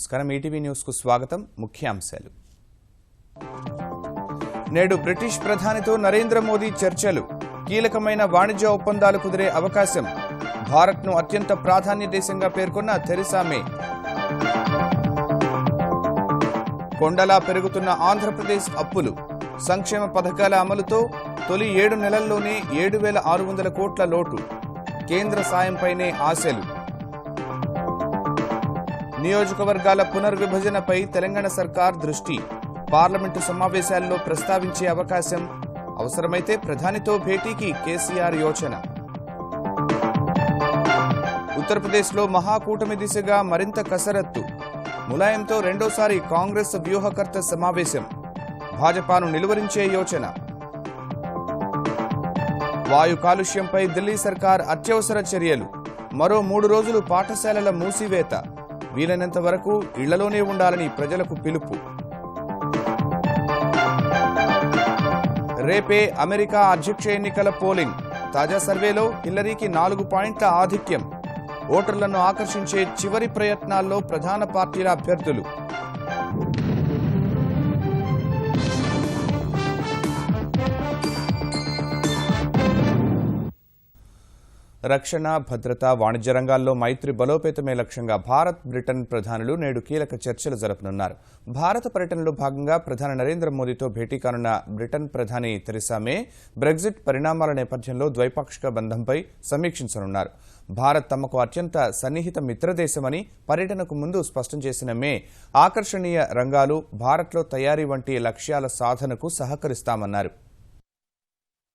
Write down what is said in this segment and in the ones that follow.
నమస్కారం ETV news కు స్వాగతం ముఖ్యాంశాలు నేడు బ్రిటిష్ ప్రధానితో నరేంద్ర మోదీ చర్చలు కీలకమైన వాణిజ్య ఒప్పందాలు కుదిరే అవకాశం భారత్ను అత్యంత ప్రాధాన్య దేశంగా పేర్కొన్న థెరెసా మే కొండలా పెరుగుతున్న ఆంధ్రప్రదేశ్ అప్పులు సంక్షేమ పథకాల అమలుతో తొలి 7 నెలల్లోనే 7,600 కోట్ల లోటు కేంద్ర సాయంపైనే ఆశలు నియోజకవర్గాల పునర్విభజనపై తెలంగాణ సర్కార్ దృష్టి పార్లమెంటు సమావేశాల్లో ప్రస్తావించే అవకాశం అవసరమైతే ప్రధానితో భేటీకి కేసీఆర్ యోచన ఉత్తరప్రదేశ్లో మహాకూటమి దిశగా మరింత కసరత్తు ములాయంతో రెండోసారి కాంగ్రెస్ వ్యూహకర్త సమావేశం భాజపాను నిలువరించే యోచన వాయు కాలుష్యంపై ఢిల్లీ సర్కార్ అత్యవసర చర్యలు మరో 3 రోజులు పాఠశాలల మూసివేత వీలైనంత వరకు ఇళ్లలోనే ఉండాలని ప్రజలకు పిలుపు రేపే అమెరికా అధ్యక్ష ఎన్నికల పోలింగ్ తాజా సర్వేలో హిల్లరీకి 4 పాయింట్ల ఆధిక్యం ఓటర్లను ఆకర్షించే చివరి ప్రయత్నాల్లో ప్రధాన పార్టీల అభ్యర్థులు రక్షణ భద్రత వాణిజ్య రంగాల్లో మైత్రి బలోపేతమే లక్ష్యంగా భారత్ బ్రిటన్ ప్రధానులు నేడు కీలక చర్చలు జరపనున్నారు భారత పర్యటనలో భాగంగా ప్రధాని నరేంద్ర మోదీతో భేటీ కానున్న బ్రిటన్ ప్రధాని థెరెసా మే బ్రెగ్జిట్ పరిణామాల నేపథ్యంలో ద్వైపాక్షిక బంధంపై సమీక్షించనున్నారు భారత్ తమకు అత్యంత సన్నిహిత మిత్రదేశమని పర్యటనకు ముందు స్పష్టం చేసిన మే ఆకర్షణీయ రంగాలు భారత్లో తయారీ వంటి లక్ష్యాల సాధనకు సహకరిస్తామన్నారు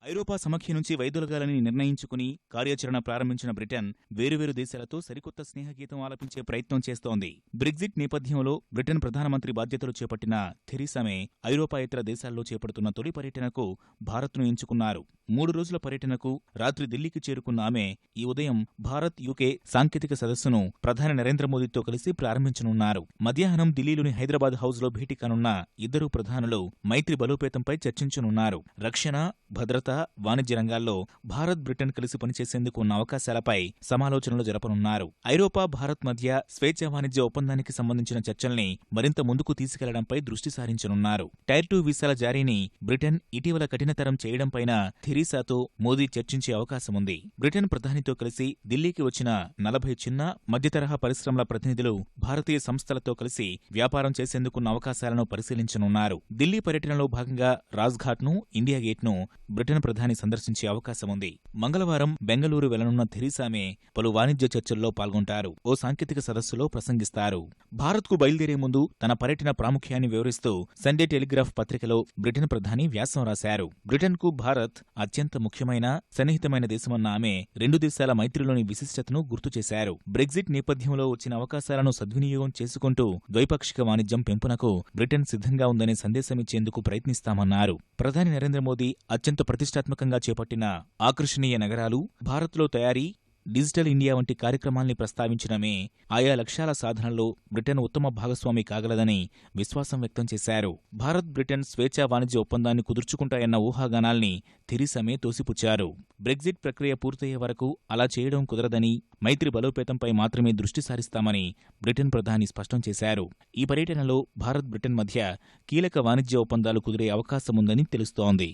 ఐరోపా సమాఖ్య నుంచి వైదొలగాలని నిర్ణయించుకుని కార్యాచరణ ప్రారంభించిన బ్రిటన్ వేరువేరు దేశాలతో సరికొత్త స్నేహగీతం ఆలపించే ప్రయత్నం చేస్తోంది బ్రెగ్జిట్ నేపథ్యంలో బ్రిటన్ ప్రధానమంత్రి బాధ్యతలు చేపట్టిన థెరెసా మే ఐరోపా ఇతర దేశాల్లో చేపడుతున్న తొలి పర్యటనకు భారత్ను ఎంచుకున్నారు 3 రోజుల పర్యటనకు రాత్రి ఢిల్లీకి చేరుకున్న ఆమె ఈ ఉదయం భారత్ యూకే సాంకేతిక సదస్సును ప్రధాని నరేంద్ర మోదీతో కలిసి ప్రారంభించనున్నారు మధ్యాహ్నం ఢిల్లీలోని హైదరాబాద్ హౌస్లో భేటీ కానున్న ఇద్దరు ప్రధానులు మైత్రి బలోపేతంపై చర్చించనున్నారు రక్షణ భద్రత వాణిజ్య రంగాల్లో భారత్ బ్రిటన్ కలిసి పనిచేసేందుకు ఉన్న అవకాశాలపై సమాలోచనలు జరపనున్నారు ఐరోపా భారత్ మధ్య స్వేచ్ఛా వాణిజ్య ఒప్పందానికి సంబంధించిన చర్చల్ని మరింత ముందుకు తీసుకెళ్లడంపై దృష్టి సారించనున్నారు టైర్ 2 వీసాల జారీని బ్రిటన్ ఇటీవల కఠినతరం చేయడంపైన థెరెసాతో మోదీ చర్చించే అవకాశముంది బ్రిటన్ ప్రధానితో కలిసి ఢిల్లీకి వచ్చిన 40 చిన్న మధ్యతరహా పరిశ్రమల ప్రతినిధులు భారతీయ సంస్థలతో కలిసి వ్యాపారం చేసేందుకున్న అవకాశాలను పరిశీలించనున్నారు ఢిల్లీ పర్యటనలో భాగంగా రాజ్ఘాట్ ను ఇండియా గేట్ ను బ్రిటన్ ప్రధాని సందర్శించే అవకాశముంది మంగళవారం బెంగళూరు వెళ్లనున్న థెరెసా మే పలు వాణిజ్య చర్చల్లో పాల్గొంటారు ఓ సాంకేతిక సదస్సులో ప్రసంగిస్తారు భారత్కు బయలుదేరే ముందు తన పర్యటన ప్రాముఖ్యాన్ని వివరిస్తూ సండే టెలిగ్రాఫ్ పత్రికలో బ్రిటన్ ప్రధాని వ్యాసం రాశారు బ్రిటన్కు భారత్ అత్యంత ముఖ్యమైన సన్నిహితమైన దేశమన్న ఆమె 2 దేశాల మైత్రిలోని విశిష్టతను గుర్తు చేశారు బ్రెగ్జిట్ నేపథ్యంలో వచ్చిన అవకాశాలను సద్వినియోగం చేసుకుంటూ ద్వైపాక్షిక వాణిజ్యం పెంపునకు బ్రిటన్ సిద్ధంగా ఉందనే సందేశమిచ్చేందుకు ప్రయత్నిస్తామన్నారు ప్రధాని నరేంద్ర మోదీ అత్యంత ప్రతిష్టాత్మకంగా చేపట్టిన ఆకర్షణీయ నగరాలు భారత్లో తయారీ డిజిటల్ ఇండియా వంటి కార్యక్రమాల్ని ప్రస్తావించిన మే ఆయా లక్ష్యాల సాధనలో బ్రిటన్ ఉత్తమ భాగస్వామి కాగలదని విశ్వాసం వ్యక్తం చేశారు భారత్ బ్రిటన్ స్వేచ్ఛా వాణిజ్య ఒప్పందాన్ని కుదుర్చుకుంటాయన్న ఊహాగానాల్ని థెరెసా మే తోసిపుచ్చారు బ్రెగ్జిట్ ప్రక్రియ పూర్తయ్యే వరకు అలా చేయడం కుదరదని మైత్రి బలోపేతంపై మాత్రమే దృష్టి సారిస్తామని బ్రిటన్ ప్రధాని స్పష్టం చేశారు ఈ పర్యటనలో భారత్ బ్రిటన్ మధ్య కీలక వాణిజ్య ఒప్పందాలు కుదిరే అవకాశముందని తెలుస్తోంది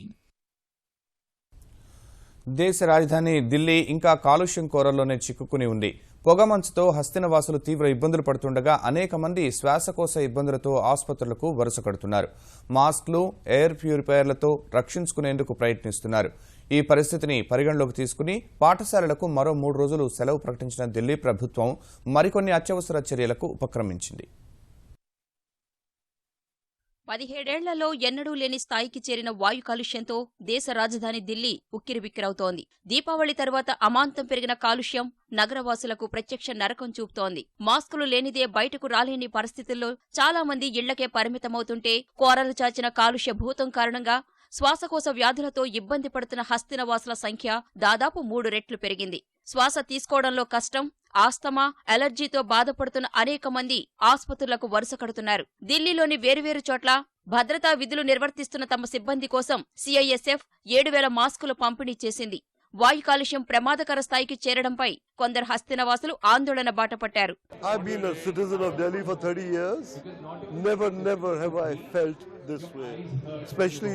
దేశ రాజధాని ఢిల్లీ ఇంకా కాలుష్యం కోరల్లోనే చిక్కుకుని ఉంది పొగమంచుతో హస్తినవాసులు తీవ్ర ఇబ్బందులు పడుతుండగా అనేక మంది శ్వాసకోశ ఇబ్బందులతో ఆసుపత్రులకు వరుస కడుతున్నారు మాస్క్లు ఎయిర్ ప్యూరిఫైయర్లతో రక్షించుకునేందుకు ప్రయత్నిస్తున్నారు ఈ పరిస్థితిని పరిగణలోకి తీసుకుని పాఠశాలలకు మరో 3 రోజులు సెలవు ప్రకటించిన ఢిల్లీ ప్రభుత్వం మరికొన్ని అత్యవసర చర్యలకు ఉపక్రమించింది 17 ఏళ్లలో ఎన్నడూ లేని స్థాయికి చేరిన వాయు కాలుష్యంతో దేశ రాజధాని ఢిల్లీ ఉక్కిరిబిక్కిరవుతోంది దీపావళి తర్వాత అమాంతం పెరిగిన కాలుష్యం నగరవాసులకు ప్రత్యక్ష నరకం చూపుతోంది మాస్కులు లేనిదే బయటకు రాలేని పరిస్థితుల్లో చాలా మంది ఇళ్లకే పరిమితమవుతుంటే కోరలు చాచిన కాలుష్య భూతం కారణంగా శ్వాసకోశ వ్యాధులతో ఇబ్బంది పడుతున్న హస్తినవాసుల సంఖ్య దాదాపు 3 రెట్లు పెరిగింది శ్వాస తీసుకోవడంలో కష్టం ఆస్తమా అలర్జీతో బాధపడుతున్న అనేక మంది ఆసుపత్రులకు వరుస కడుతున్నారు ఢిల్లీలోని వేర్వేరు చోట్ల భద్రతా విధులు నిర్వర్తిస్తున్న తమ సిబ్బంది కోసం సిఐఎస్ఎఫ్ 7,000 మాస్కులు పంపిణీ చేసింది వాయు కాలుష్యం ప్రమాదకర స్థాయికి చేరడంపై కొందరు హస్తినవాసులు ఆందోళన బాటపట్టారు. I've been a citizen of Delhi for 30 years. Never have I felt this way. Especially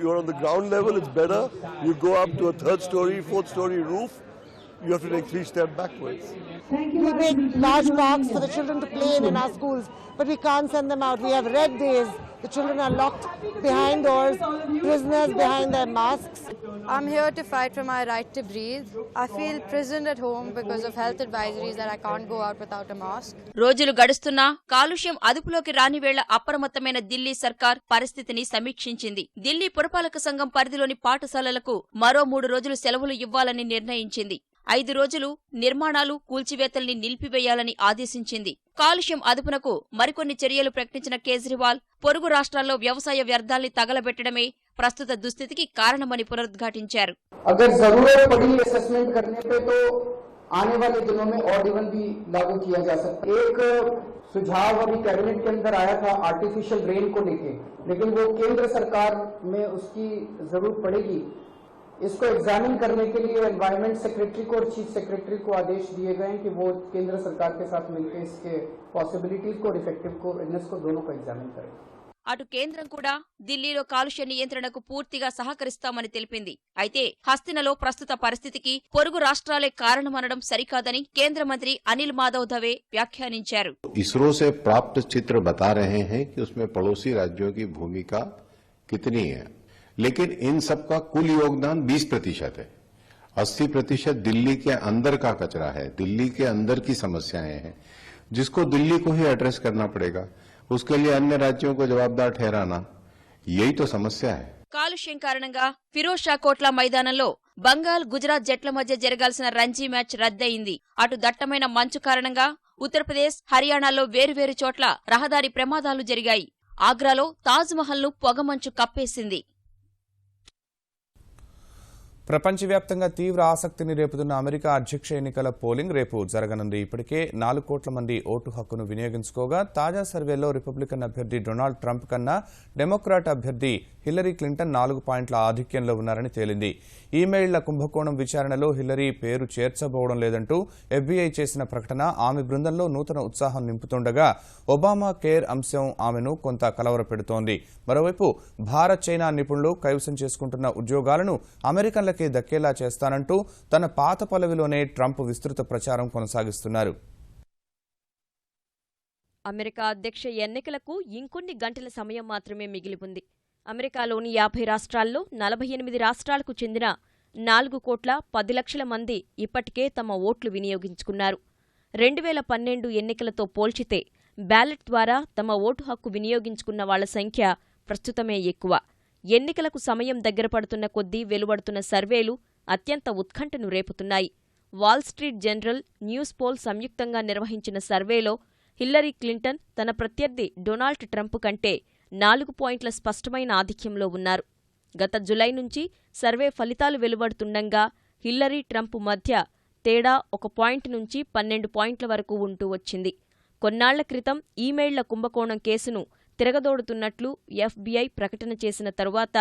you're on the ground level, it's better. You go up to a 3rd story, 4th story roof, you have to take 3 steps backwards. We make large parks for the children to play in our schools, but we can't send them out. We have red days. The children are locked behind doors, prisoners behind their masks. I'm here to fight for my right to breathe. I feel prisoned at home because of health advisories that I can't go out without a mask. రోజులు గడుస్తున్నా కాలుష్యం అదుపులోకి రాని వేళ అప్రమత్తమైన ఢిల్లీ సర్కార్ పరిస్థితిని సమీక్షించింది. ఢిల్లీ పురపాలక సంఘం పరిధిలోని పాఠశాలలకు మరో 3 రోజులు సెలవులు ఇవ్వాలని నిర్ణయించింది. 5 రోజులు నిర్మాణాలు, కూల్చివేతల్ని నిలిపివేయాలని ఆదేశించింది. కాలుష్యం అదుపునకు మరికొన్ని చర్యలు ప్రకటించిన కేజ్రీవాల్ పొరుగు రాష్ట్రాల్లో వ్యవసాయ వ్యర్థాల్ని తగలబెట్టడమే ప్రస్తుత దుస్థితికి కారణమని పునరుద్ఘాటించారు. अगर जरूरत पड़ी असेसमेंट करने पे तो आने वाले दिनों में ऑड इवन भी लागू किया जा सकता है. एक सुझाव अभी कैबिनेट के अंदर आया था आर्टिफिशियल रेन को लेके, लेकिन वो केंद्र सरकार में उसकी जरूरत पड़ेगी. इसको एग्जामिन करने के लिए एनवायरमेंट सेक्रेटरी को और चीफ सेक्रेटरी को आदेश दिए गए हैं कि वो केंद्र सरकार के साथ मिलकर इसके पॉसिबिलिटीज को और इफेक्टिव को इनस को दोनों को एग्जामिन करें. అటు కేంద్రం కూడా ఢిల్లీలో కాలుష్య నియంత్రణకు పూర్తిగా సహకరిస్తామని తెలిపింది. అయితే హస్తినలో ప్రస్తుత పరిస్థితికి పొరుగు రాష్ట్రాలే కారణమనడం సరికాదని కేంద్ర మంత్రి అనిల్ మాధవ్ దవే వ్యాఖ్యానించారు. इसरो से प्राप्त चित्र बता रहे हैं कि उसमें पड़ोसी राज्यों की भूमिका कितनी है, लेकिन इन सब का कुल योगदान 20% है. 80% दिल्ली के अंदर का कचरा है, दिल्ली के अंदर की समस्याएं हैं, जिसको दिल्ली को ही एड्रेस करना पड़ेगा. उसके लिए अन्य राज्यों को जवाबदार ठहराना, यही तो समस्या है. కాలుష్యం కారణంగా ఫిరోజ్ షా కోట్లా మైదానంలో బంగాల్, గుజరాత్ జట్ల మధ్య జరగాల్సిన రంజీ మ్యాచ్ రద్దయింది. అటు దట్టమైన మంచు కారణంగా ఉత్తరప్రదేశ్, హర్యానాలో వేరువేరు చోట్ల రహదారి ప్రమాదాలు జరిగాయి. ఆగ్రాలో తాజ్ మహల్ ను పొగమంచు కప్పేసింది. ప్రపంచవ్యాప్తంగా తీవ్ర ఆసక్తిని రేపుతున్న అమెరికా అధ్యక్ష ఎన్నికల పోలింగ్ రేపు జరగనుంది. ఇప్పటికే 4 కోట్ల మంది ఓటు హక్కును వినియోగించుకోగా తాజా సర్వేలో రిపబ్లికన్ అభ్యర్థి డొనాల్డ్ ట్రంప్ కన్నా డెమోక్రాట్ అభ్యర్థి హిల్లరీ క్లింటన్ 4 పాయింట్ల ఆధిక్యంలో ఉన్నారని తేలింది. ఈమెయిళ్ల కుంభకోణం విచారణలో హిల్లరీ పేరు చేర్చబోవడం లేదంటూ ఎఫ్బీఐ చేసిన ప్రకటన ఆమె బృందంలో నూతన ఉత్సాహం నింపుతుండగా ఒబామా కేర్ అంశం ఆమెను కొంత కలవరపెడుతోంది. మరోవైపు భారత్, చైనా నిపుణులు కైవసం చేసుకుంటున్న ఉద్యోగాలను అమెరికన్లకే దక్కేలా చేస్తానంటూ తన పాత పల్లవిలోనే ట్రంప్ విస్తృత ప్రచారం కొనసాగిస్తున్నారు. అమెరికా అధ్యక్ష ఎన్నికలకు ఇంకొన్ని గంటల సమయం మాత్రమే మిగిలి ఉంది. అమెరికాలోని 50 రాష్ట్రాల్లో 48 రాష్ట్రాలకు చెందిన 4,10,00,000 మంది ఇప్పటికే తమ ఓట్లు వినియోగించుకున్నారు. 2012 ఎన్నికలతో పోల్చితే బ్యాలెట్ ద్వారా తమ ఓటు హక్కు వినియోగించుకున్న వాళ్ల సంఖ్య ప్రస్తుతమే ఎక్కువ. ఎన్నికలకు సమయం దగ్గర పడుతున్న కొద్దీ వెలువడుతున్న సర్వేలు అత్యంత ఉత్కంఠను రేపుతున్నాయి. వాల్స్ట్రీట్ జర్నల్, న్యూస్ పోల్ సంయుక్తంగా నిర్వహించిన సర్వేలో హిల్లరీ క్లింటన్ తన ప్రత్యర్థి డొనాల్డ్ ట్రంప్ కంటే 4 పాయింట్ల స్పష్టమైన ఆధిక్యంలో ఉన్నారు. గత జులై నుంచి సర్వే ఫలితాలు వెలువడుతుండగా హిల్లరీ, ట్రంప్ మధ్య తేడా 1 పాయింట్ నుంచి 12 పాయింట్ల వరకు ఉంటూ వచ్చింది. కొన్నాళ్ల క్రితం ఈమెయిళ్ల కుంభకోణం కేసును తిరగదోడుతున్నట్లు ఎఫ్బీఐ ప్రకటన చేసిన తరువాత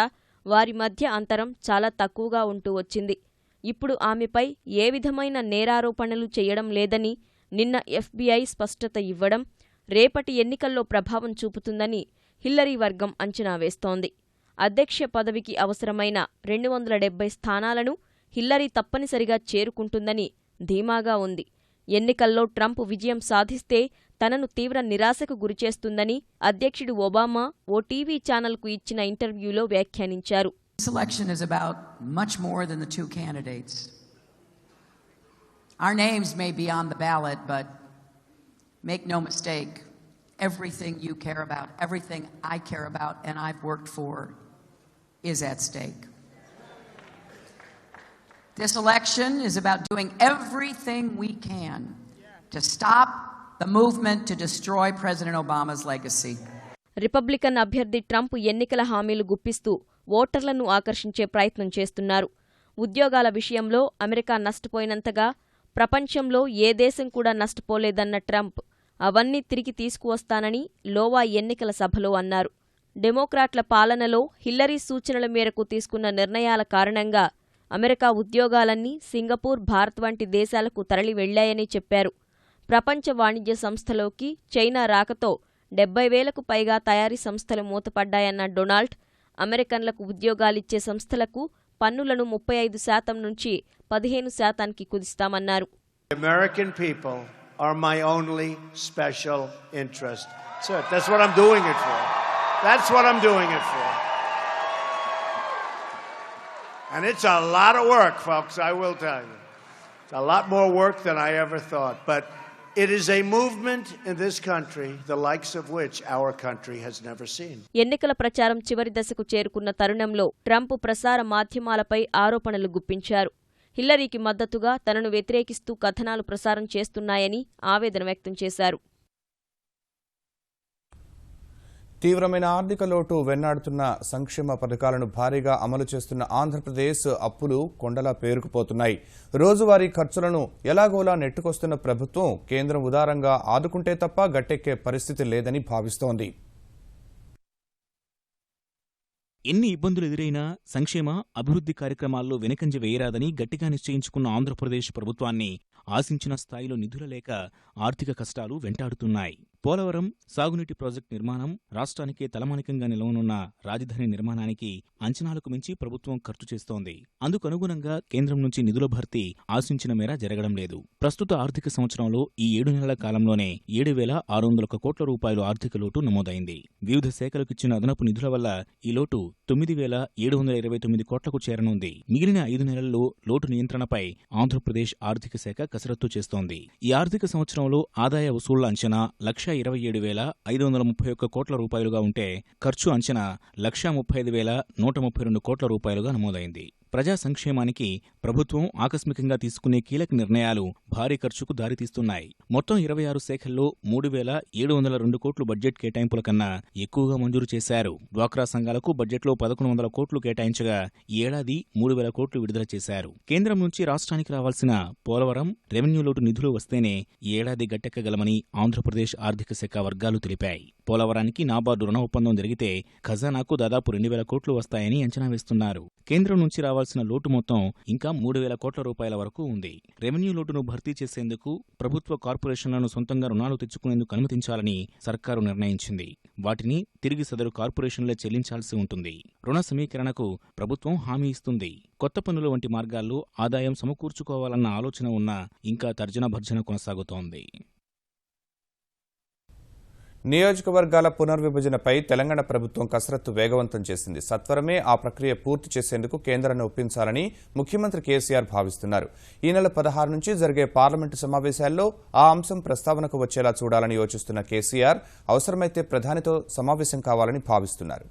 వారి మధ్య అంతరం చాలా తక్కువగా ఉంటూ వచ్చింది. ఇప్పుడు ఆమెపై ఏ విధమైన నేరారోపణలు చేయడం లేదని నిన్న ఎఫ్బీఐ స్పష్టత ఇవ్వడం రేపటి ఎన్నికల్లో ప్రభావం చూపుతుందని హిల్లరీ వర్గం అంచనా వేస్తోంది. అధ్యక్ష పదవికి అవసరమైన 270 స్థానాలను హిల్లరీ తప్పనిసరిగా చేరుకుంటుందని ధీమాగా ఉంది. ఎన్నికల్లో ట్రంప్ విజయం సాధిస్తే తనను తీవ్ర నిరాశకు గురిచేస్తుందని అధ్యక్షుడు ఒబామా ఓ టీవీ ఛానల్కు ఇచ్చిన ఇంటర్వ్యూలో వ్యాఖ్యానించారు. This election is about much more than the two candidates. Our names may be on the ballot, but make no mistake, everything you care about, everything I care about and I've worked for is at stake. This election is about doing everything we can to stop the movement to destroy President Obama's legacy. Republican అభ్యర్థి Trump ఎన్నికల హామీలు గుప్పిస్తూ ఓటర్లను ఆకర్షించే ప్రయత్నం చేస్తున్నారు. ఉద్యోగాల విషయంలో America నష్టపోయినంతగా ప్రపంచంలో ఏ దేశం కూడా నష్టపోలేదన్న ట్రంప్ అవన్నీ తిరిగి తీసుకువస్తానని లోవా ఎన్నికల సభలో అన్నారు. డెమోక్రాట్ల పాలనలో హిల్లరీ సూచనల మేరకు తీసుకున్న నిర్ణయాల కారణంగా అమెరికా ఉద్యోగాలన్నీ సింగపూర్, భారత్ వంటి దేశాలకు తరలి వెళ్లాయని చెప్పారు. ప్రపంచ వాణిజ్య సంస్థలోకి చైనా రాకతో 70,000కు పైగా తయారీ సంస్థలు మూతపడ్డాయన్న డొనాల్డ్, అమెరికన్లకు ఉద్యోగాలిచ్చే సంస్థలకు పన్నులను 35% నుంచి 15%కి కుదిస్తామన్నారు. American people are my only special interest. So that's what I'm doing it for. That's what I'm doing it for. And it's a lot of work, folks, I will tell you. It's a lot more work than I ever thought. But it is a movement in this country, the likes of which our country has never seen. ఎన్నికల ప్రచారం చివరి దశకు చేరుకున్న తరుణంలో Trump ప్రసార మాధ్యమాలపై ఆరోపణలు గుప్పించారు. హిల్లరీకి మద్దతుగా తనను వ్యతిరేకిస్తూ కథనాలు ప్రసారం చేస్తున్నాయని ఆవేదన వ్యక్తం చేశారు. తీవ్రమైన ఆర్థిక లోటు వెన్నాడుతున్న సంక్షేమ పథకాలను భారీగా అమలు చేస్తున్న ఆంధ్రప్రదేశ్ అప్పులు కొండలా పేరుకుపోతున్నాయి. రోజువారీ ఖర్చులను ఎలాగోలా నెట్టుకొస్తున్న ప్రభుత్వం కేంద్రం ఉదారంగా ఆదుకుంటే తప్ప గట్టెక్కే పరిస్థితి లేదని భావిస్తోంది. ఎన్ని ఇబ్బందులు ఎదురైనా సంక్షేమ, అభివృద్ధి కార్యక్రమాల్లో వెనకంజ వేయరాదని గట్టిగా నిశ్చయించుకున్న ఆంధ్రప్రదేశ్ ప్రభుత్వాన్ని ఆశించిన స్థాయిలో నిధుల లేక ఆర్థిక కష్టాలు వెంటాడుతున్నాయి. పోలవరం సాగునీటి ప్రాజెక్టు నిర్మాణం, రాష్ట్రానికే తలమానికంగా నిలవనున్న రాజధాని నిర్మాణానికి అంచనాలకు మించి ప్రభుత్వం ఖర్చు చేస్తోంది. అందుకు అనుగుణంగా కేంద్రం నుంచి నిధుల భర్తీ ఆశించిన మేర జరగడం లేదు. ప్రస్తుత ఆర్థిక సంవత్సరంలో ఈ 7 నెలల కాలంలోనే 7,601 కోట్ల రూపాయలు ఆర్థిక లోటు నమోదైంది. వివిధ శాఖలకు ఇచ్చిన అదనపు నిధుల వల్ల ఈ లోటు 9,729 కోట్లకు చేరనుంది. మిగిలిన 5 నెలల్లో లోటు నియంత్రణపై ఆంధ్రప్రదేశ్ ఆర్థిక శాఖ కసరత్తు చేస్తోంది. ఈ ఆర్థిక సంవత్సరంలో ఆదాయ వసూళ్ల అంచనా 1,27,531 కోట్ల రూపాయలుగా ఉంటే ఖర్చు అంచనా 1,35,132 కోట్ల రూపాయలుగా నమోదైంది. ప్రజా సంక్షేమానికి ప్రభుత్వం ఆకస్మికంగా తీసుకునే కీలక నిర్ణయాలు భారీ ఖర్చుకు దారితీస్తున్నాయి. మొత్తం 26 శాఖల్లో 3,702 కోట్లు బడ్జెట్ కేటాయింపుల కన్నా ఎక్కువగా మంజూరు చేశారు. డ్వాక్రా సంఘాలకు బడ్జెట్లో 1,100 కోట్లు కేటాయించగా ఈ ఏడాది 3,000 కోట్లు విడుదల చేశారు. కేంద్రం నుంచి రాష్ట్రానికి రావాల్సిన పోలవరం, రెవెన్యూ లోటు నిధులు వస్తేనే ఈ ఏడాది గట్టెక్కగలమని ఆంధ్రప్రదేశ్ ఆర్థిక శాఖ వర్గాలు తెలిపాయి. పోలవరానికి నాబార్డు రుణ ఒప్పందం జరిగితే ఖజానాకు దాదాపు 2,000 కోట్లు వస్తాయని అంచనా వేస్తున్నారు. కేంద్రం నుంచి రావాల్సిన లోటు మొత్తం ఇంకా 3,000 కోట్ల రూపాయల వరకు ఉంది. రెవెన్యూ లోటును భర్తీ చేసేందుకు ప్రభుత్వ కార్పొరేషన్లను సొంతంగా రుణాలు తెచ్చుకునేందుకు అనుమతించాలని సర్కారు నిర్ణయించింది. వాటిని తిరిగి సదరు కార్పొరేషన్లే చెల్లించాల్సి ఉంటుంది. రుణ సమీకరణకు ప్రభుత్వం హామీ ఇస్తుంది. కొత్త పన్నుల వంటి మార్గాల్లో ఆదాయం సమకూర్చుకోవాలన్న ఆలోచన ఉన్నా ఇంకా తర్జనభర్జన కొనసాగుతోంది. నియోజకవర్గాల పునర్విభజనపై తెలంగాణ ప్రభుత్వం కసరత్తు వేగవంతం చేసింది. సత్వరమే ఆ ప్రక్రియ పూర్తి చేసేందుకు కేంద్రాన్ని ఒప్పించాలని ముఖ్యమంత్రి కేసీఆర్ భావిస్తున్నారు. ఈ నెల 16 నుంచి జరిగే పార్లమెంటు సమావేశాల్లో ఆ అంశం ప్రస్తావనకు వచ్చేలా చూడాలని యోచిస్తున్న కేసీఆర్ అవసరమైతే ప్రధానితో సమావేశం కావాలని భావిస్తున్నారు.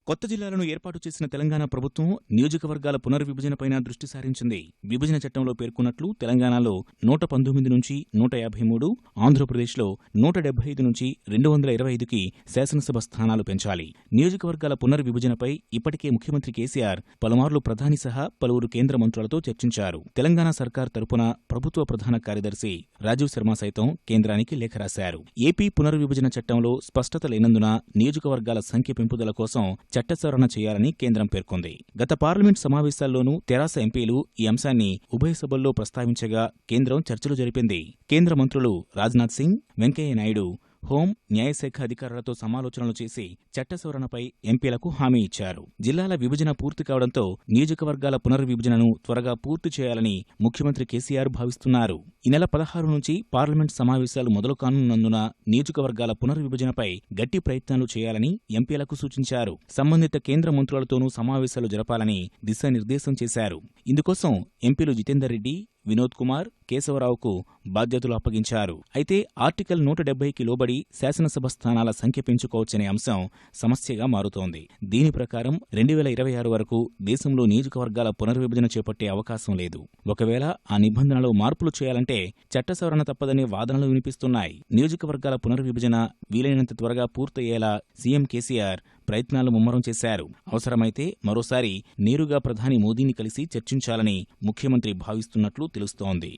కొత్త జిల్లాలను ఏర్పాటు చేసిన తెలంగాణ ప్రభుత్వం నియోజకవర్గాల పునర్విభజనపైన దృష్టి సారించింది. విభజన చట్టంలో పేర్కొన్నట్లు తెలంగాణలో 119 నుంచి 153, ఆంధ్రప్రదేశ్లో 175 నుంచి 225కి శాసనసభ స్థానాలు పెంచాలి. నియోజకవర్గాల పునర్విభజనపై ఇప్పటికే ముఖ్యమంత్రి కేసీఆర్ పలుమార్లు ప్రధాని సహా పలువురు కేంద్ర మంత్రులతో చర్చించారు. తెలంగాణ సర్కార్ తరపున ప్రభుత్వ ప్రధాన కార్యదర్శి రాజీవ్ శర్మ సైతం కేంద్రానికి లేఖ రాశారు. ఏపీ పునర్విభజన చట్టంలో స్పష్టత లేనందున నియోజకవర్గాల సంఖ్య పెంపుదల కోసం చట్ట సవరణ చేయాలని కేంద్రం పేర్కొంది. గత పార్లమెంట్ సమావేశాల్లోనూ తెరాస ఎంపీలు ఈ అంశాన్ని ఉభయ సభల్లో ప్రస్తావించగా కేంద్రం చర్చలు జరిపింది. కేంద్ర మంత్రులు రాజ్నాథ్ సింగ్, వెంకయ్య నాయుడు హోం, న్యాయశాఖ అధికారులతో సమాలోచనలు చేసి చట్ట సవరణపై ఎంపీలకు హామీ ఇచ్చారు. జిల్లాల విభజన పూర్తి కావడంతో నియోజకవర్గాల పునర్విభజనను త్వరగా పూర్తి చేయాలని ముఖ్యమంత్రి కేసీఆర్ భావిస్తున్నారు. ఈ నెల 16 నుంచి పార్లమెంట్ సమావేశాలు మొదలు కానున్నందున నియోజకవర్గాల పునర్విభజనపై గట్టి ప్రయత్నాలు చేయాలని ఎంపీలకు సూచించారు. సంబంధిత కేంద్ర మంత్రులతోనూ సమావేశాలు జరపాలని దిశానిర్దేశం చేశారు. ఇందుకోసం ఎంపీలు జితేందర్ రెడ్డి, వినోద్ కుమార్, కేశవరావుకు బాధ్యతలు అప్పగించారు. అయితే ఆర్టికల్ 170కి లోబడి శాసనసభ స్థానాల సంఖ్య పెంచుకోవచ్చనే అంశం సమస్యగా మారుతోంది. దీని ప్రకారం 2026 వరకు దేశంలో నియోజకవర్గాల పునర్విభజన చేపట్టే అవకాశం లేదు. ఒకవేళ ఆ నిబంధనలో మార్పులు చేయాలంటే చట్ట సవరణ తప్పదనే వాదనలు వినిపిస్తున్నాయి. నియోజకవర్గాల పునర్విభజన వీలైనంత త్వరగా పూర్తయ్యేలా సీఎం కేసీఆర్ ప్రయత్నాలు ముమ్మరం చేశారు. అవసరమైతే మరోసారి నేరుగా ప్రధాని మోదీని కలిసి చర్చించాలని ముఖ్యమంత్రి భావిస్తున్నట్లు తెలుస్తోంది.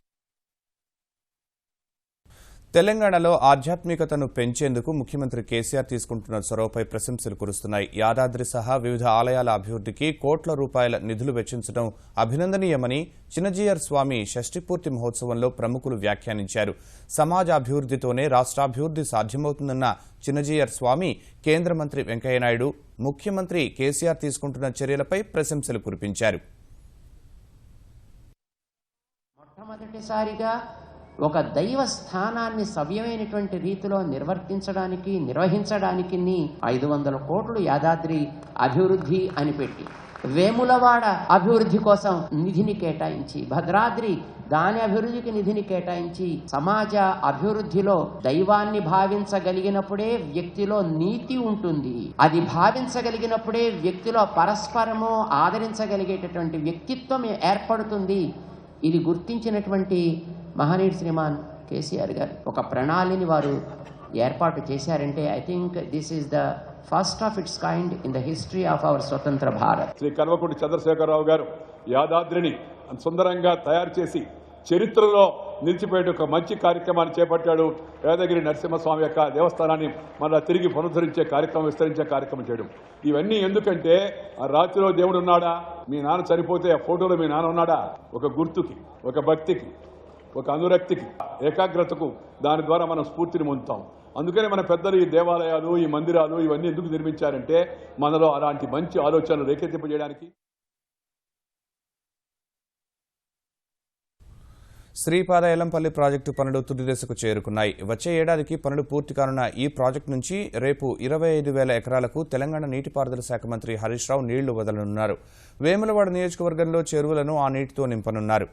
తెలంగాణలో ఆధ్యాత్మికతను పెంచేందుకు ముఖ్యమంత్రి కేసీఆర్ తీసుకుంటున్న చొరవపై ప్రశంసలు కురుస్తున్నాయి. యాదాద్రి సహా వివిధ ఆలయాల అభివృద్ధికి కోట్ల రూపాయల నిధులు వెచ్చించడం అభినందనీయమని చిన్నజీయర్ స్వామి షష్ఠిపూర్తి మహోత్సవంలో ప్రముఖులు వ్యాఖ్యానించారు. సమాజ అభివృద్ధితోనే రాష్ట్రాభివృద్ధి సాధ్యమవుతుందన్న చిన్నజీయర్ స్వామి కేంద్ర మంత్రి వెంకయ్యనాయుడు, ముఖ్యమంత్రి కేసీఆర్ తీసుకుంటున్న చర్యలపై ప్రశంసలు కురిపించారు. మొట్టమొదటిసారిగా ఒక దైవ స్థానాన్ని సవ్యమైనటువంటి రీతిలో నిర్వహించడానికి 500 కోట్లు యాదాద్రి అభివృద్ధి అని పెట్టి, వేములవాడ అభివృద్ధి కోసం నిధిని కేటాయించి, భద్రాద్రి దాని అభివృద్ధికి నిధిని కేటాయించి, సమాజ అభివృద్ధిలో దైవాన్ని భావించగలిగినప్పుడే వ్యక్తిలో నీతి ఉంటుంది. అది భావించగలిగినప్పుడే వ్యక్తిలో పరస్పరము ఆదరించగలిగేటటువంటి వ్యక్తిత్వం ఏర్పడుతుంది. ఇది గుర్తించినటువంటి మహనీయుడు శ్రీమాన్ కేసీఆర్ గారు ఒక ప్రణాళిని వారు ఏర్పాటు చేశారంటే I think this is the first of it's kind in the history of our స్వతంత్ర భారత్. శ్రీ కల్వకుంట్ల చంద్రశేఖరరావు గారు యాదాద్రిని సుందరంగా తయారు చేసి చరిత్రలో నిలిచిపోయే ఒక మంచి కార్యక్రమాన్ని చేపట్టాడు. యాదగిరి నరసింహస్వామి యొక్క దేవస్థానాన్ని మళ్ళా తిరిగి పునరుద్ధరించే కార్యక్రమం, విస్తరించే కార్యక్రమం చేయడం. ఇవన్నీ ఎందుకంటే ఆ రాత్రిలో దేవుడు ఉన్నాడా, మీ నాన్న చనిపోతే ఆ ఫోటోలో మీ నాన్న ఉన్నాడా, ఒక గుర్తుకి, ఒక భక్తికి, ఒక అనురక్తికి, ఏకాగ్రతకు, దాని ద్వారా మనం స్ఫూర్తిని పొందుతాం. అందుకని మన పెద్దలు ఈ దేవాలయాలు, ఈ మందిరాలు ఇవన్నీ ఎందుకు నిర్మించారంటే మనలో అలాంటి మంచి ఆలోచనలు రేకెత్తింపజేయడానికి. శ్రీపాద ఎల్లంపల్లి ప్రాజెక్టు పనులు తుది దశకు చేరుకున్నాయి. వచ్చే ఏడాదికి పనులు పూర్తి కానున్న ఈ ప్రాజెక్టు నుంచి రేపు 25,000 ఎకరాలకు తెలంగాణ నీటిపారుదల శాఖ మంత్రి హరీష్ రావు నీళ్లు వదలనున్నారు. వేములవాడ నియోజకవర్గంలో చెరువులను ఆ నీటితో నింపనున్నారు.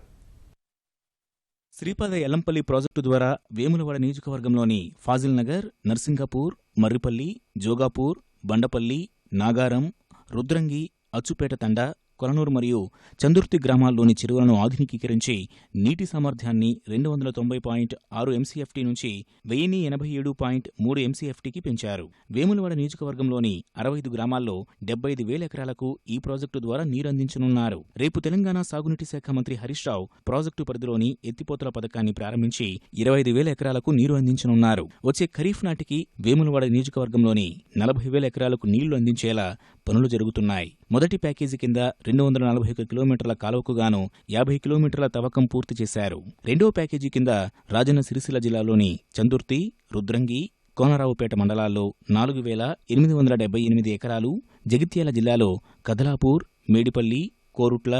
శ్రీపాద ఎల్లంపల్లి ప్రాజెక్టు ద్వారా వేములవాడ నియోజకవర్గంలోని ఫాజిల్ నగర్, నర్సింగపూర్, మర్రిపల్లి, జోగాపూర్, బండపల్లి, నాగారం, రుద్రంగి, అచ్చుపేట తండా, కొలనూరు మరియు చందుర్తి గ్రామాల్లోని చెరువులను ఆధునికీకరించి నీటి సామర్థ్యాన్ని 290.6 MCFT నుంచి 1087.3 MCFTకి పెంచారు. వేములవాడ నియోజకవర్గంలోని 65 గ్రామాల్లో 75,000 ఎకరాలకు ఈ ప్రాజెక్టు ద్వారా నీరందించనున్నారు. రేపు తెలంగాణ సాగునీటి శాఖ మంత్రి హరీష్ రావు ప్రాజెక్టు పరిధిలోని ఎత్తిపోతల పథకాన్ని ప్రారంభించి 25,000 ఎకరాలకు నీరు అందించనున్నారు. వచ్చే ఖరీఫ్ నాటికి వేములవాడ నియోజకవర్గంలోని 40,000 ఎకరాలకు నీళ్లు అందించేలా పనులు జరుగుతున్నాయి. మొదటి ప్యాకేజీ కింద 241 కిలోమీటర్ల కాలువకు గాను 50 కిలోమీటర్ల తవ్వకం పూర్తి చేశారు. రెండో ప్యాకేజీ కింద రాజన్న సిరిసిల్ల జిల్లాలోని చందుర్తి, రుద్రంగి, కోనరావుపేట మండలాల్లో 4,878 ఎకరాలు, జగిత్యాల జిల్లాలో కదలాపూర్, మేడిపల్లి, కోరుట్ల,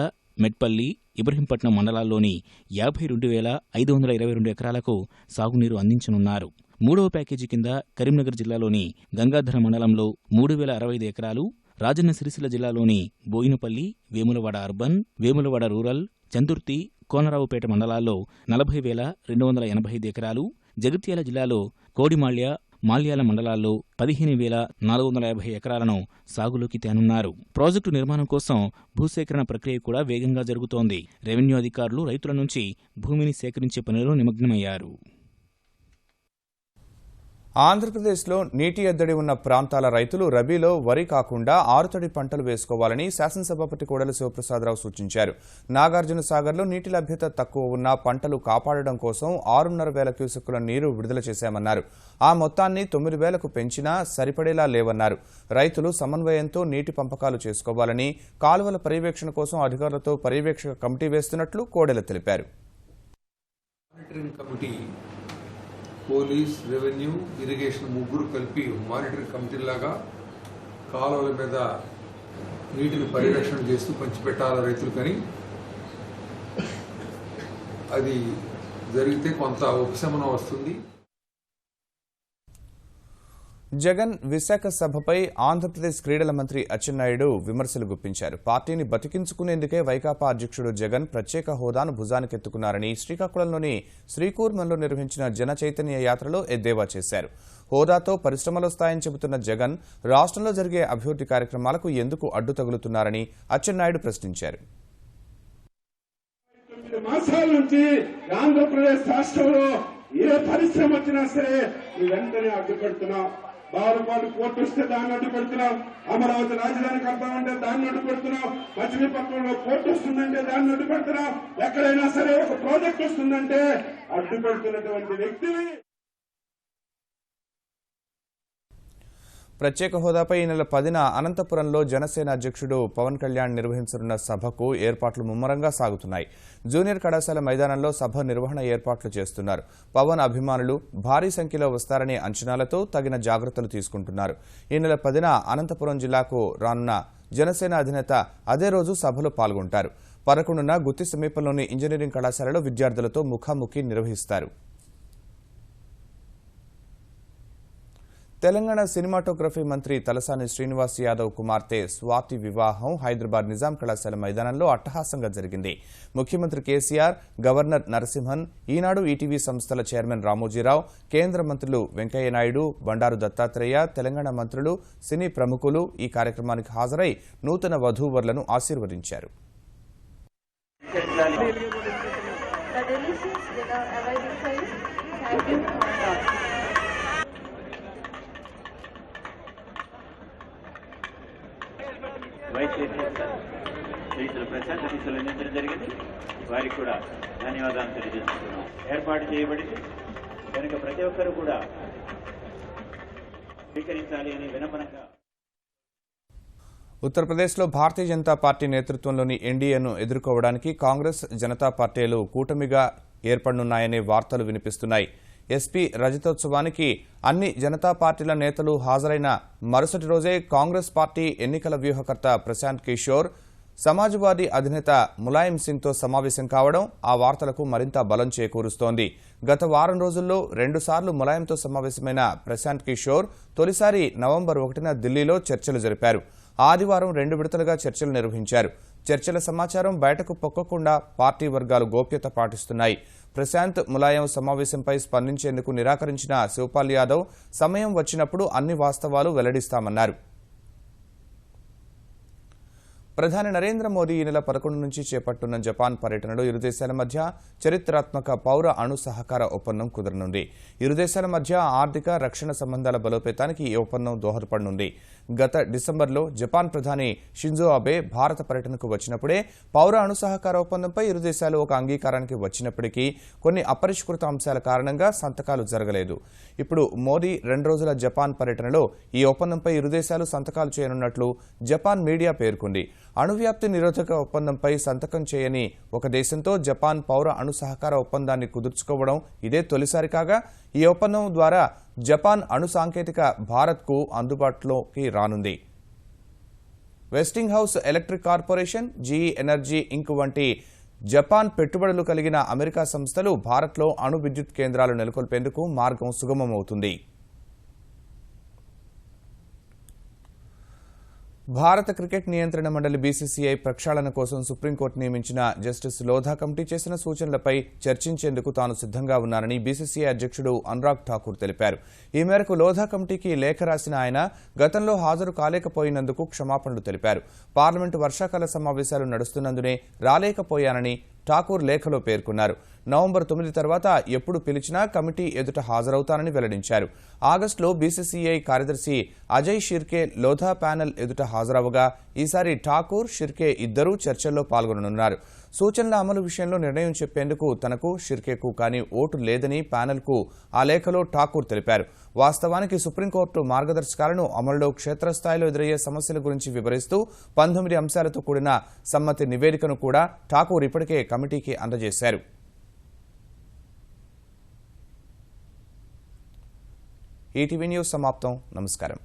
మెట్పల్లి, ఇబ్రహీంపట్నం మండలాల్లోని 52,522 ఎకరాలకు సాగునీరు అందించనున్నారు. మూడవ ప్యాకేజీ కింద కరీంనగర్ జిల్లాలోని గంగాధర మండలంలో 3,065 ఎకరాలు, రాజన్న సిరిసిల్ల జిల్లాలోని బోయినపల్లి, వేములవాడ అర్బన్, వేములవాడ రూరల్, చందుర్తి, కోనరావుపేట మండలాల్లో 40,285 ఎకరాలు, జగిత్యాల జిల్లాలో కోడిమాళ్య, మాల్యాల మండలాల్లో 15,450 ఎకరాలను సాగులోకి తేనున్నారు. ప్రాజెక్టు నిర్మాణం కోసం భూసేకరణ ప్రక్రియ కూడా వేగంగా జరుగుతోంది. రెవెన్యూ అధికారులు రైతుల నుంచి భూమిని సేకరించే పనిలో నిమగ్నమయ్యారు. ఆంధ్రప్రదేశ్లో నీటి ఎద్దడి ఉన్న ప్రాంతాల రైతులు రబీలో వరి కాకుండా ఆరుతడి పంటలు వేసుకోవాలని శాసనసభాపతి కోడెల శివప్రసాదరావు సూచించారు. నాగార్జున సాగర్లో నీటి లభ్యత తక్కువ ఉన్న పంటలు కాపాడడం కోసం 6,500 క్యూసెక్కుల నీరు విడుదల చేశామన్నారు. ఆ మొత్తాన్ని 9,000కు పెంచినా సరిపడేలా లేవన్నారు. రైతులు సమన్వయంతో నీటి పంపకాలు చేసుకోవాలని, కాలువల పర్యవేక్షణ కోసం అధికారులతో పర్యవేక్షక కమిటీ వేస్తున్నట్లు కోడెల తెలిపారు. పోలీస్, రెవెన్యూ, ఇరిగేషన్ ముగ్గురు కలిపి మానిటరింగ్ కమిటీ లాగా కాలువల మీద నీటిని పర్యవేక్షణ చేస్తూ పంచిపెట్టాలి రైతులకని. అది జరిగితే కొంత ఉపశమనం వస్తుంది. జగన్ విశాఖ సభపై ఆంధ్రప్రదేశ్ క్రీడల మంత్రి అచ్చెన్నాయుడు విమర్శలు గుప్పించారు. పార్టీని బతికించుకునేందుకే వైకాపా అధ్యక్షుడు జగన్ ప్రత్యేక హోదాను భుజానికెత్తుకున్నారని శ్రీకాకుళంలోని శ్రీకూర్మంలో నిర్వహించిన జన చైతన్య యాత్రలో ఎద్దేవా చేశారు. హోదాతో పరిశ్రమలు వస్తాయని చెబుతున్న జగన్ రాష్ట్రంలో జరిగే అభివృద్ధి కార్యక్రమాలకు ఎందుకు అడ్డు తగులుతున్నారని అచ్చెన్నాయుడు ప్రశ్నించారు. మాసాల నుంచి ఆంధ్రప్రదేశ్ రాష్ట్రంలో ఏ పరిశ్రమ వచ్చినా సరే వెంటనే అడ్డుపెడుతున్నాం. బారుపాటు కోర్టు వస్తే దాన్ని అడ్డుపెడుతున్నాం. అమరావతి రాజధాని కడతామంటే దాన్ని అడ్డుపెడుతున్నాం. మచిలీపట్నంలో కోర్టు వస్తుందంటే దాన్ని అడ్డుపెడుతున్నాం. ఎక్కడైనా సరే ఒక ప్రాజెక్ట్ వస్తుందంటే అడ్డుపెడుతున్నటువంటి వ్యక్తిని ప్రత్యేక హోదాపై ఈ నెల 10న అనంతపురంలో జనసేన అధ్యక్షుడు పవన్ కళ్యాణ్ నిర్వహించనున్న సభకు ఏర్పాట్లు ముమ్మరంగా సాగుతున్నాయి. జూనియర్ కళాశాల మైదానంలో సభ నిర్వహణ ఏర్పాట్లు చేస్తున్నారు. పవన్ అభిమానులు భారీ సంఖ్యలో వస్తారనే అంచనాలతో తగిన జాగ్రత్తలు తీసుకుంటున్నారు. ఈ నెల 10న అనంతపురం జిల్లాకు రానున్న జనసేన అధినేత అదే రోజు సభలో పాల్గొంటారు. 11న గుత్తి సమీపంలోని ఇంజనీరింగ్ కళాశాలలో విద్యార్థులతో ముఖాముఖి నిర్వహిస్తారు. తెలంగాణ సినిమాటోగ్రఫీ మంత్రి తలసాని శ్రీనివాస్ యాదవ్ కుమార్తె స్వాతి వివాహం హైదరాబాద్ నిజాం కళాశాల మైదానంలో అట్టహాసంగా జరిగింది. ముఖ్యమంత్రి కేసీఆర్, గవర్నర్ నరసింహన్, ఈనాడు ఈటీవీ సంస్థల చైర్మన్ రామోజీరావు, కేంద్ర మంత్రులు వెంకయ్యనాయుడు, బండారు దత్తాత్రేయ, తెలంగాణ మంత్రులు, సినీ ప్రముఖులు ఈ కార్యక్రమానికి హాజరై నూతన వధూవరులను ఆశీర్వదించారు. వైస్ చైర్మన్ శ్రీతులు ప్రశాంత్ అతిథులు అందించడం జరిగింది. వారికి కూడా ధన్యవాదాలు తెలియజేస్తున్నాం. ఏర్పాటు చేయబడింది కనుక ప్రతి ఒక్కరూ కూడా స్వీకరించాలి అని వినపనంగా. ఉత్తరప్రదేశ్లో భారతీయ జనతా పార్టీ నేతృత్వంలోని ఎన్డీఏను ఎదుర్కోవడానికి కాంగ్రెస్, జనతా పార్టీలు కూటమిగా ఏర్పడనున్నాయనే వార్తలు వినిపిస్తున్నాయి. ఎస్పీ రజతోత్సవానికి అన్ని జనతా పార్టీల నేతలు హాజరైన మరుసటి రోజే కాంగ్రెస్ పార్టీ ఎన్నికల వ్యూహకర్త ప్రశాంత్ కిషోర్ సమాజ్వాదీ అధినేత ములాయం సింగ్తో సమావేశం కావడం ఆ వార్తలకు మరింత బలం చేకూరుస్తోంది. గత వారం రోజుల్లో 2 సార్లు ములాయంతో సమావేశమైన ప్రశాంత్ కిషోర్ తొలిసారి నవంబర్ 1న ఢిల్లీలో చర్చలు జరిపారు. ఆదివారం 2 విడతలుగా చర్చలు నిర్వహించారు. చర్చల సమాచారం బయటకు పొక్కకుండా పార్టీ వర్గాలు గోప్యత పాటిస్తున్నాయి. ప్రశాంత్ ములాయం సమావేశంపై స్పందించేందుకు నిరాకరించిన శివపాల్ యాదవ్ సమయం వచ్చినప్పుడు అన్ని వాస్తవాలు వెల్లడిస్తామన్నారు. ప్రధాని నరేంద్ర మోదీ ఈ నెల 11 నుంచి చేపట్టున్న జపాన్ పర్యటనలో ఇరు దేశాల మధ్య చరిత్రాత్మక పౌర అణు సహకార ఒప్పందం కుదరనుంది. ఇరు దేశాల మధ్య ఆర్థిక, రక్షణ సంబంధాల బలోపేతానికి ఈ ఒప్పందం దోహదపడనుంది. గత డిసెంబర్లో జపాన్ ప్రధాని షింజో అబే భారత పర్యటనకు వచ్చినప్పుడే పౌర అణు సహకార ఒప్పందంపై ఇరు దేశాలు ఒక అంగీకారానికి వచ్చినప్పటికీ కొన్ని అపరిష్కృత అంశాల కారణంగా సంతకాలు జరగలేదు. ఇప్పుడు మోదీ 2 రోజుల జపాన్ పర్యటనలో ఈ ఒప్పందంపై ఇరు దేశాలు సంతకాలు చేయనున్నట్లు జపాన్ మీడియా పేర్కొంది. అణువ్యాప్తి నిరోధక ఒప్పందంపై సంతకం చేయని ఒక దేశంతో జపాన్ పౌర అణు సహకార ఒప్పందాన్ని కుదుర్చుకోవడం ఇదే తొలిసారి కాగా ఈ ఒప్పందం ద్వారా జపాన్ అణు సాంకేతిక భారత్కు అందుబాటులోకి రానుంది. Westinghouse electric corporation, GE energy inc వంటి జపాన్ పెట్టుబడులు కలిగిన అమెరికా సంస్థలు భారత్లో అణు విద్యుత్ కేంద్రాలు నెలకొల్పేందుకు మార్గం సుగమమవుతుంది. భారత క్రికెట్ నియంత్రణ మండలి బీసీసీఐ ప్రక్షాళన కోసం సుప్రీంకోర్టు నియమించిన జస్టిస్ లోధా కమిటీ చేసిన సూచనలపై చర్చించేందుకు తాను సిద్ధంగా ఉన్నానని బీసీసీఐ అధ్యక్షుడు అనురాగ్ ఠాకూర్ తెలిపారు. ఈ మేరకు లోధా కమిటీకి లేఖ రాసిన ఆయన గతంలో హాజరు కాలేకపోయినందుకు క్షమాపణలు తెలిపారు. పార్లమెంటు వర్షాకాల సమావేశాలు నడుస్తున్నందునే రాలేకపోయానని ఠాకూర్ లేఖలో పేర్కొన్నారు. నవంబర్ 9 తర్వాత ఎప్పుడు పిలిచినా కమిటీ ఎదుట హాజరవుతానని వెల్లడించారు. ఆగస్టులో బీసీసీఐ కార్యదర్శి అజయ్ షిర్కే లోధా ప్యానెల్ ఎదుట హాజరవగా ఈసారి ఠాకూర్, షిర్కే ఇద్దరూ చర్చల్లో పాల్గొననున్నారు. సూచనల అమలు విషయంలో నిర్ణయం చెప్పేందుకు తనకు, షిర్కేకు కానీ ఓటు లేదని ప్యానెల్కు ఆ లేఖలో ఠాకూర్ తెలిపారు. వాస్తవానికి సుప్రీంకోర్టు మార్గదర్శకాలను అమలులో క్షేత్రస్థాయిలో ఎదురయ్యే సమస్యల గురించి వివరిస్తూ 19 అంశాలతో కూడిన సమ్మతి నివేదికను కూడా ఠాకూర్ ఇప్పటికే కమిటీకి అందజేశారు. ఈటీవీ న్యూస్ సమాప్తం. నమస్కారం.